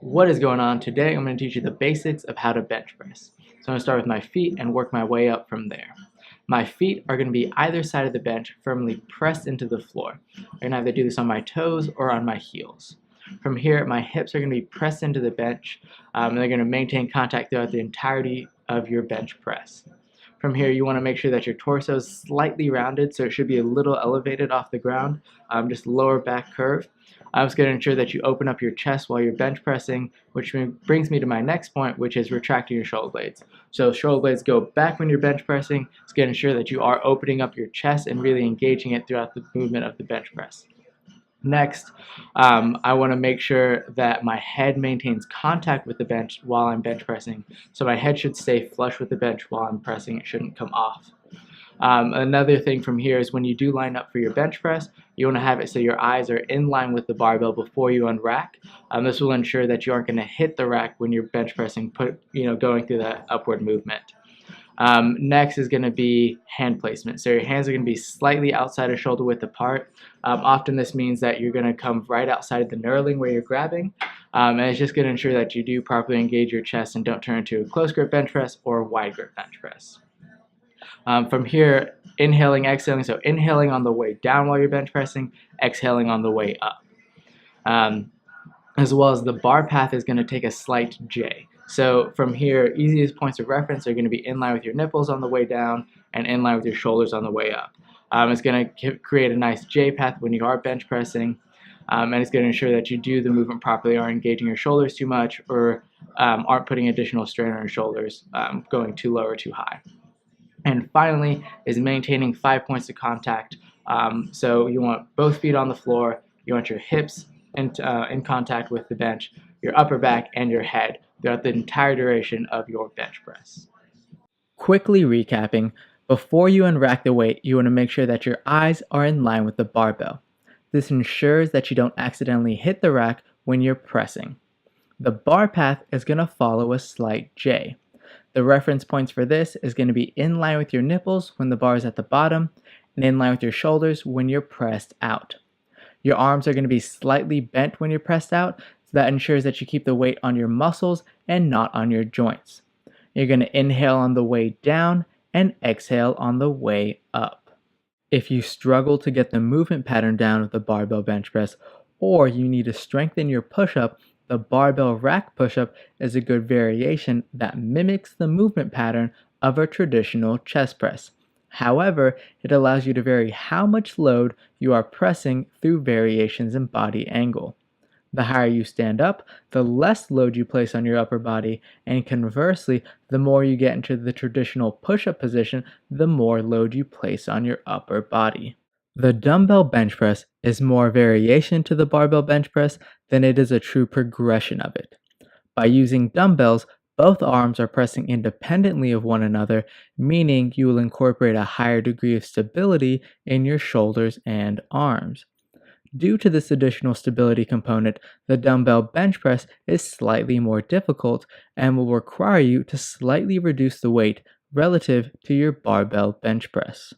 What is going on? Today I'm going to teach you the basics of how to bench press. So I'm going to start with my feet and work my way up from there. My feet are going to be either side of the bench, firmly pressed into the floor. I can either do this on my toes or on my heels. From here, my hips are going to be pressed into the bench, and they're going to maintain contact throughout the entirety of your bench press. From here, you want to make sure that your torso is slightly rounded, so it should be a little elevated off the ground, just lower back curve. I'm just going to ensure that you open up your chest while you're bench pressing, which brings me to my next point, which is retracting your shoulder blades. So shoulder blades go back when you're bench pressing. It's going to ensure that you are opening up your chest and really engaging it throughout the movement of the bench press. Next, I want to make sure that my head maintains contact with the bench while I'm bench pressing. So my head should stay flush with the bench while I'm pressing. It shouldn't come off. Another thing from here is when you do line up for your bench press, you want to have it so your eyes are in line with the barbell before you unrack. This will ensure that you aren't going to hit the rack when you're bench pressing, going through that upward movement. Next is going to be hand placement. So your hands are going to be slightly outside of shoulder width apart. Often this means that you're going to come right outside of the knurling where you're grabbing. And it's just going to ensure that you do properly engage your chest and don't turn into a close grip bench press or wide grip bench press. From here, inhaling, exhaling. So inhaling on the way down while you're bench pressing, exhaling on the way up. As well as the bar path is going to take a slight J. So from here, easiest points of reference are going to be in line with your nipples on the way down and in line with your shoulders on the way up. It's going to create a nice J path when you are bench pressing, and it's going to ensure that you do the movement properly, aren't engaging your shoulders too much, or aren't putting additional strain on your shoulders, going too low or too high. And finally is maintaining 5 points of contact. So you want both feet on the floor, you want your hips in contact with the bench, your upper back, and your head throughout the entire duration of your bench press. Quickly recapping, before you unrack the weight, you want to make sure that your eyes are in line with the barbell. This ensures that you don't accidentally hit the rack when you're pressing. The bar path is going to follow a slight J. The reference points for this is going to be in line with your nipples when the bar is at the bottom, and in line with your shoulders when you're pressed out. Your arms are going to be slightly bent when you're pressed out, so that ensures that you keep the weight on your muscles and not on your joints. You're going to inhale on the way down and exhale on the way up. If you struggle to get the movement pattern down with the barbell bench press, or you need to strengthen your push-up, the barbell rack push-up is a good variation that mimics the movement pattern of a traditional chest press. However, it allows you to vary how much load you are pressing through variations in body angle. The higher you stand up, the less load you place on your upper body, and conversely, the more you get into the traditional push-up position, the more load you place on your upper body. The dumbbell bench press is more variation to the barbell bench press than it is a true progression of it. By using dumbbells, both arms are pressing independently of one another, meaning you will incorporate a higher degree of stability in your shoulders and arms. Due to this additional stability component, the dumbbell bench press is slightly more difficult and will require you to slightly reduce the weight relative to your barbell bench press.